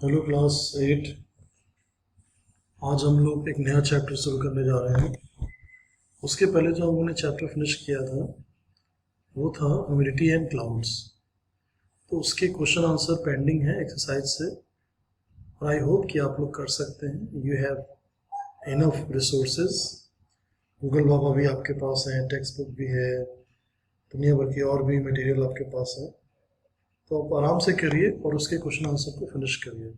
Hello class 8। आज हम लोग एक नया चैप्टर शुरू करने जा रहे हैं। उसके पहले जो हम लोगों ने चैप्टर फिनिश किया था वो था ह्यूमिडिटी एंड क्लाउड्स। तो उसके क्वेश्चन आंसर पेंडिंग है एक्सरसाइज से, और आई होप कि आप लोग कर सकते हैं। You have enough resources. Google बाबा भी आपके पास है, टेक्स्ट बुक भी है, दुनिया भर की और भी मटेरियल आपके पास है। तो आप आराम से करिए और उसके क्वेश्चन आंसर को फिनिश करिए।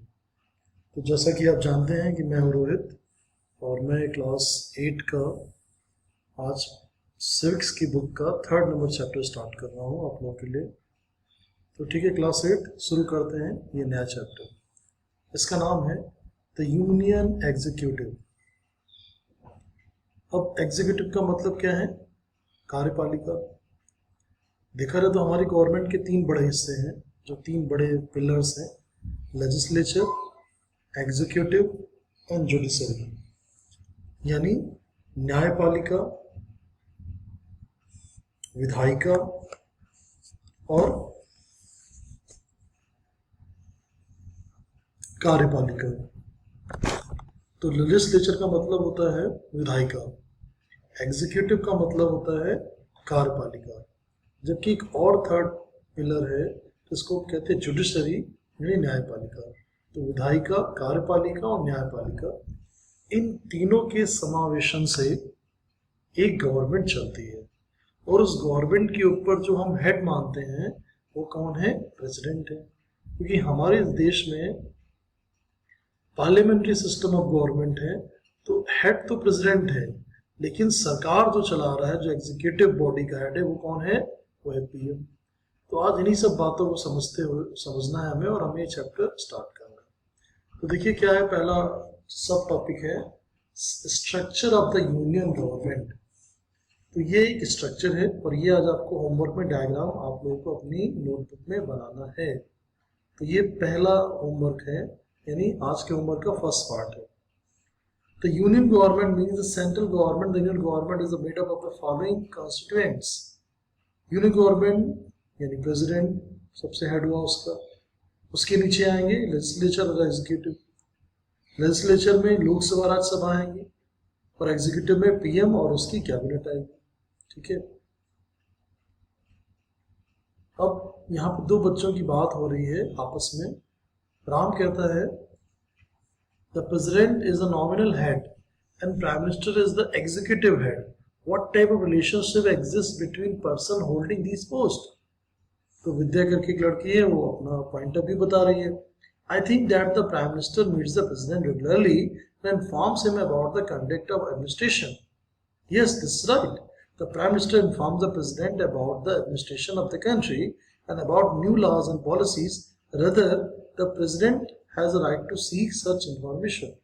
तो जैसा कि आप जानते हैं कि मैं हूँ रोहित, और मैं क्लास 8 का आज सिविक्स की बुक का 3rd नंबर चैप्टर स्टार्ट कर रहा हूँ आप लोगों के लिए। तो ठीक है, क्लास 8 शुरू करते हैं ये नया चैप्टर। इसका नाम है द यूनियन एग्जीक्यूटिव। अब एग्जीक्यूटिव का मतलब क्या है? कार्यपालिका। देखा जाए तो हमारी गवर्नमेंट के 3 बड़े हिस्से हैं, जो 3 बड़े पिलर्स हैं: लेजिस्लेचर, एग्जीक्यूटिव एंड जुडिशरी। यानी न्यायपालिका, विधायिका और कार्यपालिका। तो लेजिस्लेचर का मतलब होता है विधायिका, एग्जीक्यूटिव का मतलब होता है कार्यपालिका, जबकि एक और 3rd पिलर है जिसको कहते हैं जुडिशरी, यानी न्यायपालिका। तो विधायिका, कार्यपालिका और न्यायपालिका, इन तीनों के समावेशन से एक गवर्नमेंट चलती है। और उस गवर्नमेंट के ऊपर जो हम हेड मानते हैं वो कौन है? प्रेसिडेंट है। क्योंकि हमारे देश में पार्लियामेंट्री सिस्टम ऑफ गवर्नमेंट है, तो हेड तो प्रेसिडेंट है, लेकिन सरकार जो चला रहा है, जो एग्जीक्यूटिव बॉडी का हेड है, वो कौन है? वो है पीएम। तो आज इन्हीं सब बातों को समझना है हमें, और हमें ये चैप्टर स्टार्ट करना है। तो देखिए क्या है, पहला सब टॉपिक है structure of the union government. तो ये एक स्ट्रक्चर है, और ये आज आपको होमवर्क में डायग्राम आप लोगों को अपनी नोटबुक में बनाना है। तो ये पहला होमवर्क है, यानी आज के होमवर्क का फर्स्ट पार्ट है। The union government means the central government. The union government is made up of the following constituents. Union government यानी प्रेसिडेंट सबसे हेड हुआ उसका, उसके नीचे आएंगे लेजिस्लेचर और एग्जीक्यूटिव। लेजिस्लेचर में लोकसभा राज्यसभा आएंगी, और एग्जीक्यूटिव में पीएम और उसकी कैबिनेट आएगी। ठीक है, अब यहाँ पर 2 बच्चों की बात हो रही है आपस में। राम कहता है the president is the nominal head and prime minister is the executive head. What type of relationship exists between person holding these posts? तो विद्या करके एक लड़की है, वो अपना पॉइंट ऑफ व्यू बता रही है। I think that the prime minister meets the president regularly and informs him about the conduct of administration. Yes, this is right. The prime minister informs the president about the administration of the country and about new laws and policies. Rather, the president has a right to seek such information.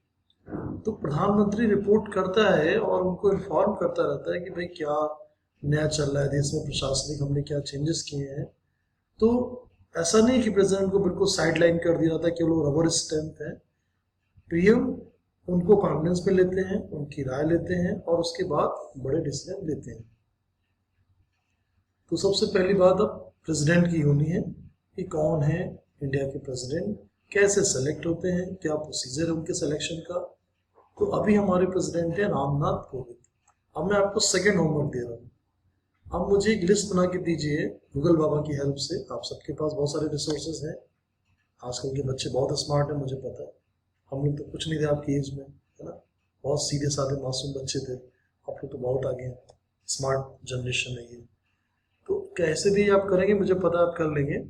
तो प्रधानमंत्री report करता है और उनको inform करता रहता है कि भाई क्या नया चल रहा है देश में, प्रशासनिक हमने क्या चेंजेस किए हैं। तो ऐसा नहीं कि प्रेसिडेंट को बिल्कुल साइड लाइन कर दिया जाता है कि वो रबर स्टैंप है। पीएम उनको कॉन्फिडेंस में लेते हैं, उनकी राय लेते हैं, और उसके बाद बड़े डिसीजन लेते हैं। तो सबसे पहली बात अब प्रेसिडेंट की होनी है कि कौन है इंडिया के प्रेसिडेंट, कैसे सेलेक्ट होते हैं, क्या प्रोसीजर है उनके सिलेक्शन का। तो अभी हमारे प्रेसिडेंट है रामनाथ कोविंद। अब मैं आपको सेकंड होमवर्क दे रहा हूँ। अब मुझे एक लिस्ट बना के दीजिए गूगल बाबा की हेल्प से। आप सबके पास बहुत सारे रिसोर्सेज हैं, आजकल के बच्चे बहुत स्मार्ट हैं, मुझे पता है। हम लोग तो कुछ नहीं थे आपकी एज में, है ना, बहुत सीधे साधे मासूम बच्चे थे। आप लोग तो बहुत आगे हैं, स्मार्ट जनरेशन है ये। तो कैसे भी आप करेंगे मुझे पता है आप कर लेंगे।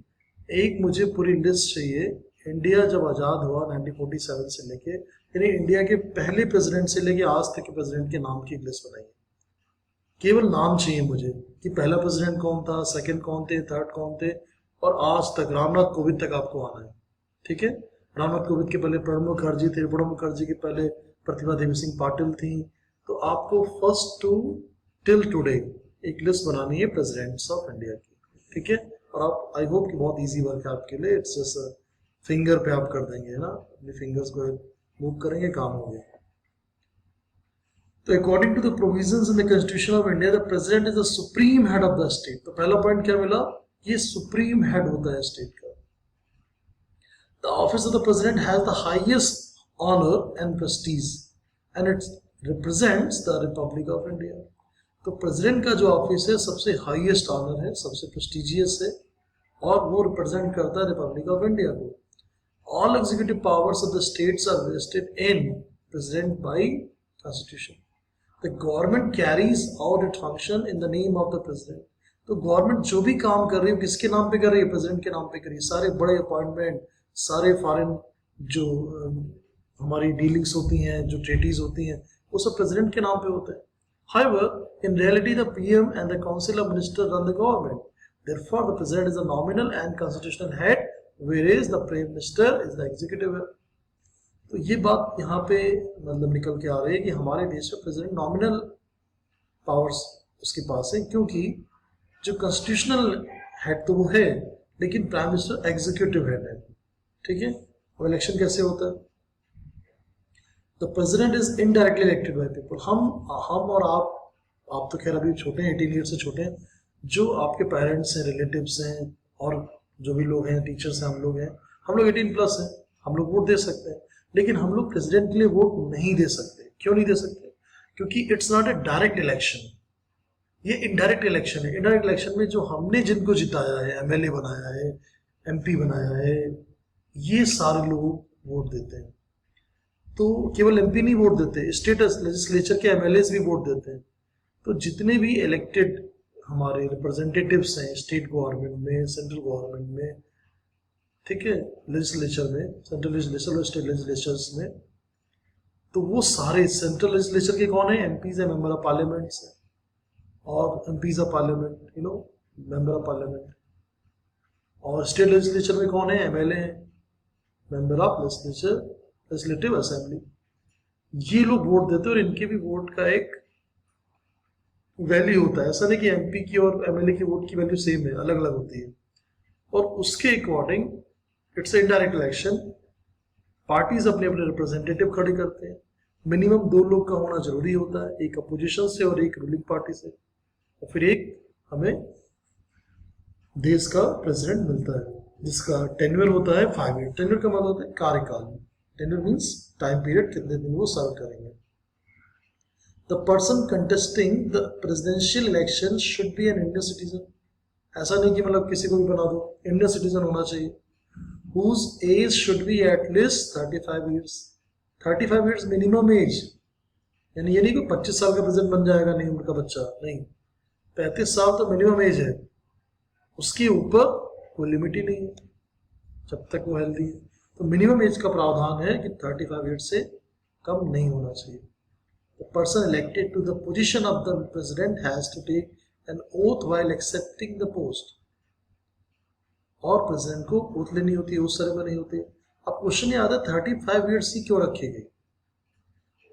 एक मुझे पूरी लिस्ट चाहिए, इंडिया जब आज़ाद हुआ 1947 से लेके, यानी इंडिया के पहले प्रेसिडेंट से लेके आज तक के प्रेसिडेंट के नाम की एक लिस्ट बनाइए। केवल नाम चाहिए मुझे कि पहला प्रेसिडेंट कौन था, सेकंड कौन थे, थर्ड कौन थे, और आज तक रामनाथ कोविंद तक आपको आना है। ठीक है, रामनाथ कोविंद के पहले प्रणब मुखर्जी थे, प्रणब मुखर्जी के पहले प्रतिभा देवी सिंह पाटिल थी। तो आपको फर्स्ट टू टिल टुडे एक लिस्ट बनानी है प्रेसिडेंट्स ऑफ इंडिया की। ठीक है, और आप आई होप कि बहुत ईजी वर्क है आपके लिए। इट्स जस्ट फिंगर पे आप कर देंगे, है ना, अपने फिंगर्स को मूव करेंगे, काम हो गया। तो according to the provisions in the constitution of India, the president is the supreme head of the state. तो पहला पॉइंट क्या मिला? ये सुप्रीम हेड होता है स्टेट का। The office of the president has the highest honor and prestige and it represents the Republic of India. तो president का जो ऑफिस है सबसे हाईएस्ट ऑनर है, सबसे प्रेस्टिजियस है और वो रिप्रेजेंट करता है रिपब्लिक ऑफ इंडिया को. All executive powers of the states are vested in president by constitution. The government carries out its function in the name of the president. तो government जो भी काम कर रही है किसके नाम पे कर रही है? प्रेसिडेंट के नाम पे कर रही है. सारे बड़े अपॉइंटमेंट, सारे फॉरेन जो हमारी डीलिंग्स होती हैं, जो ट्रेटीज होती हैं, वो सब प्रेसिडेंट के नाम पे होते हैं. However, in reality, the PM and the Council of Ministers run the government. Therefore, the president is a nominal and constitutional head, whereas the Prime Minister is the executive head. तो ये बात यहाँ पे मतलब निकल के आ रही है कि हमारे देश में प्रेसिडेंट नॉमिनल पावर्स उसके पास है, क्योंकि जो कॉन्स्टिट्यूशनल हेड तो वो है लेकिन प्राइम मिनिस्टर एग्जीक्यूटिव हेड है. ठीक है. और इलेक्शन कैसे होता है? The president is indirectly elected by people. हम और आप तो खैर अभी छोटे हैं, 18 ईयर से छोटे हैं. जो आपके पेरेंट्स हैं, रिलेटिव्स हैं और जो भी लोग हैं, टीचर्स हैं, हम लोग 18 प्लस हैं, हम लोग वोट दे सकते हैं. लेकिन हम लोग प्रेसिडेंट के लिए वोट नहीं दे सकते. क्यों नहीं दे सकते? क्योंकि it's not a direct election, ये इनडायरेक्ट इलेक्शन है. इनडायरेक्ट इलेक्शन में जो हमने जिनको जिताया है, एमएलए बनाया है, एमपी बनाया है, ये सारे लोग वोट देते हैं. तो केवल एमपी नहीं वोट देते, स्टेट लेजिस्लेचर के एमएलए भी वोट देते हैं. तो जितने भी इलेक्टेड हमारे रिप्रेजेंटेटिव्स हैं स्टेट गवर्नमेंट में, सेंट्रल गवर्नमेंट में, ठीक है, लेजिस्लेचर में, सेंट्रल लेजिस्लेचर और स्टेट लेजिस्लेचर्स में, तो वो सारे सेंट्रल लेजिस्लेचर के कौन है? एमपीज है, मेंबर ऑफ पार्लियामेंट्स है, और MPs of parliament, member of parliament. और स्टेट लेजिस्लेचर में कौन है? एमएलए है, मेंबर ऑफ लेजिस्लेटिव असेंबली. ये लोग वोट देते हैं और इनके भी वोट का एक वैल्यू होता है. ऐसा नहीं कि एमपी की और एमएलए की वोट की वैल्यू सेम है, अलग अलग होती है. और उसके according it's indirect election. Parties अपने अपने रिप्रेजेंटेटिव खड़े करते हैं. मिनिमम 2 लोग का होना जरूरी होता है, एक अपोजिशन से और एक रूलिंग पार्टी से, और फिर एक हमें देश का प्रेसिडेंट मिलता है जिसका टेन्योर होता है 5 ईयर. टेन्योर का मतलब होता है कार्यकाल. टेन्योर मीन्स टाइम पीरियड, कितने दिन वो सर्व करेंगे. The person contesting the presidential election should be an Indian citizen. ऐसा नहीं कि मतलब किसी को भी बना दो, इंडियन सिटीजन होना चाहिए. whose age should be at least 35 years. 35 years minimum age, यानी ये नहीं कि 25 साल का प्रेसिडेंट बन जाएगा नहीं उनका बच्चा, नहीं, 35 साल तो मिनिमम एज है. उसके ऊपर कोई लिमिट ही नहीं है जब तक वो हेल्दी है. तो मिनिमम एज का प्रावधान है कि 35 ईयर्स से कम नहीं होना चाहिए. The person elected to the position of the president has to take an oath while accepting the post. और प्रेसिडेंट को ओथ लेनी होती है, उस सेरेमनी होती है. अब क्वेश्चन ये आता है 35 ईयर्स ही क्यों रखी गई?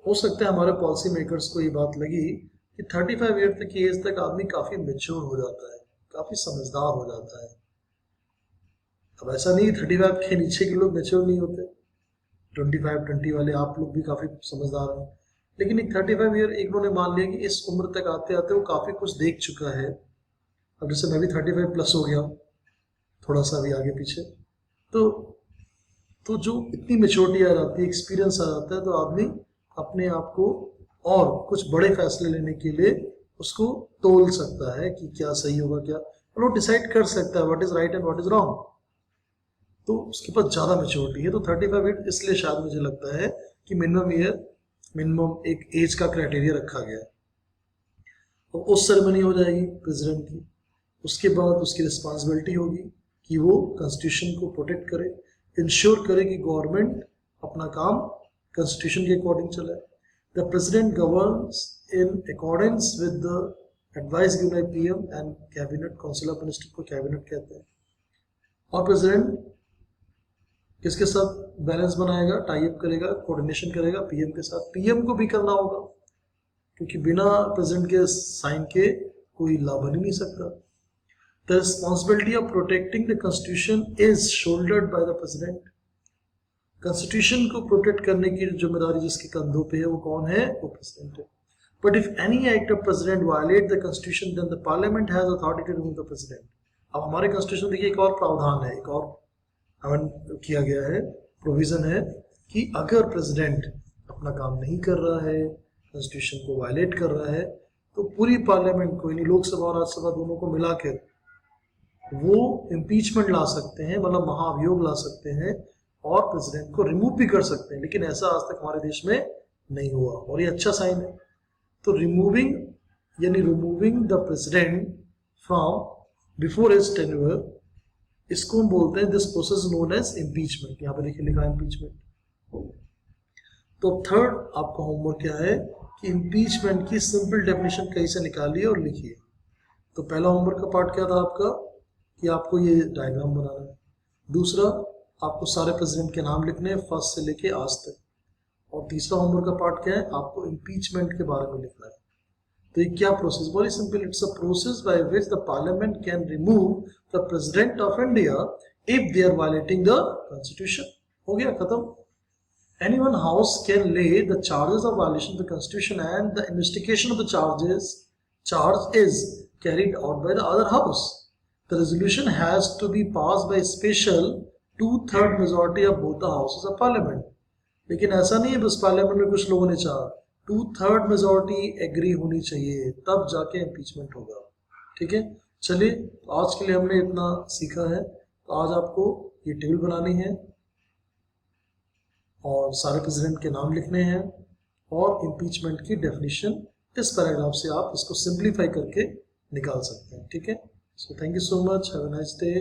हो सकता है हमारे पॉलिसी मेकर्स को ये बात लगी कि 35 ईयर तक की एज तक आदमी काफी मेच्योर हो जाता है, काफी समझदार हो जाता है. अब ऐसा नहीं 35 के नीचे के लोग मेच्योर नहीं होते. 25-20 वाले आप लोग भी काफी समझदार हैं. लेकिन एक 35 ईयर एक ने मान लिया कि इस उम्र तक आते आते वो काफी कुछ देख चुका है. अब जैसे मैं भी 35 प्लस हो गया, थोड़ा सा भी आगे पीछे, तो जो इतनी मेच्योरिटी आ जाती है, एक्सपीरियंस आ जाता है, तो आदमी अपने आप को और कुछ बड़े फैसले लेने के लिए उसको तोल सकता है कि क्या सही होगा, क्या, और वो डिसाइड कर सकता है what is right and what is wrong. तो उसके पास ज्यादा मेच्योरिटी है. तो 35 ईयर इसलिए शायद मुझे लगता है कि मिनिमम एक एज का क्राइटेरिया रखा गया. तो उस सेरेमनी हो जाएगी प्रेसिडेंट की. उसके बाद उसकी रिस्पॉन्सिबिलिटी होगी कि वो कॉन्स्टिट्यूशन को प्रोटेक्ट करे, इंश्योर करे कि गवर्नमेंट अपना काम कॉन्स्टिट्यूशन के अकॉर्डिंग चले. The president governs in accordance with the advice given by PM and cabinet. Council of minister को कैबिनेट कहते हैं. और प्रेसिडेंट किसके साथ बैलेंस बनाएगा, टाइप करेगा, कोऑर्डिनेशन करेगा पीएम के साथ. पीएम को भी करना होगा क्योंकि बिना प्रेसिडेंट के साइन के कोई ला बन ही नहीं सकता. The responsibility of protecting the constitution is shouldered by the president. Constitution को प्रोटेक्ट करने की जिम्मेदारी जिसके कंधों पे है वो कौन है? वो प्रेसिडेंट है. But if any act of president violate the constitution then the parliament has authority to remove the president. अब हमारे कॉन्स्टिट्यूशन देखिए एक और प्रावधान है, एक और अमेंड किया गया है, प्रोविजन है कि अगर प्रेसिडेंट अपना काम नहीं कर रहा है, कॉन्स्टिट्यूशन को वायलेट कर रहा है, तो पूरी पार्लियामेंट को, यानी लोकसभा और राज्यसभा दोनों को मिलाकर वो इम्पीचमेंट ला सकते हैं, मतलब महाभियोग ला सकते हैं और प्रेसिडेंट को रिमूव भी कर सकते हैं। लेकिन ऐसा आज तक हमारे देश में नहीं हुआ और ये अच्छा साइन है। तो removing the president from before his tenure, इसको हम बोलते हैं, this process known as impeachment. यहाँ पे देखिए लिखा है इम्पीचमेंट। तो थर्ड आपका होमवर्क क्या है कि इम्पीचमेंट की सिंपल डेफिनेशन कहीं से निकालिए और लिखिए। तो पहला होमवर्क का पार्ट क्या था आपका कि आपको ये डायग्राम बनाना है। दूसरा, आपको सारे प्रेसिडेंट के नाम लिखने हैं फर्स्ट से लेके आज तक। और तीसरा होमवर्क का पार्ट क्या है, आपको इम्पीचमेंट के बारे में लिखना है। तो ये क्या process, very simple, it's a process by which the parliament can remove the president of India if they are violating the constitution. हो गया, खत्म। Anyone house can lay the charges of violation of the constitution and the investigation of the charge is carried out by the other house. The resolution has to be passed by special 2/3 majority of both the houses of parliament. लेकिन ऐसा नहीं है बस parliament में कुछ लोगों ने चाहा, 2/3 मेजोरिटी एग्री होनी चाहिए, तब जाके इम्पीचमेंट होगा। ठीक है, चलिए आज के लिए हमने इतना सीखा है। तो आज आपको ये टेबल बनानी है और सारे प्रेसिडेंट के नाम लिखने हैं और इम्पीचमेंट की डेफिनेशन इस पैराग्राफ से आप इसको सिंप्लीफाई करके निकाल सकते हैं। ठीक है, so thank you so much, have a nice day,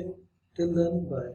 till then bye.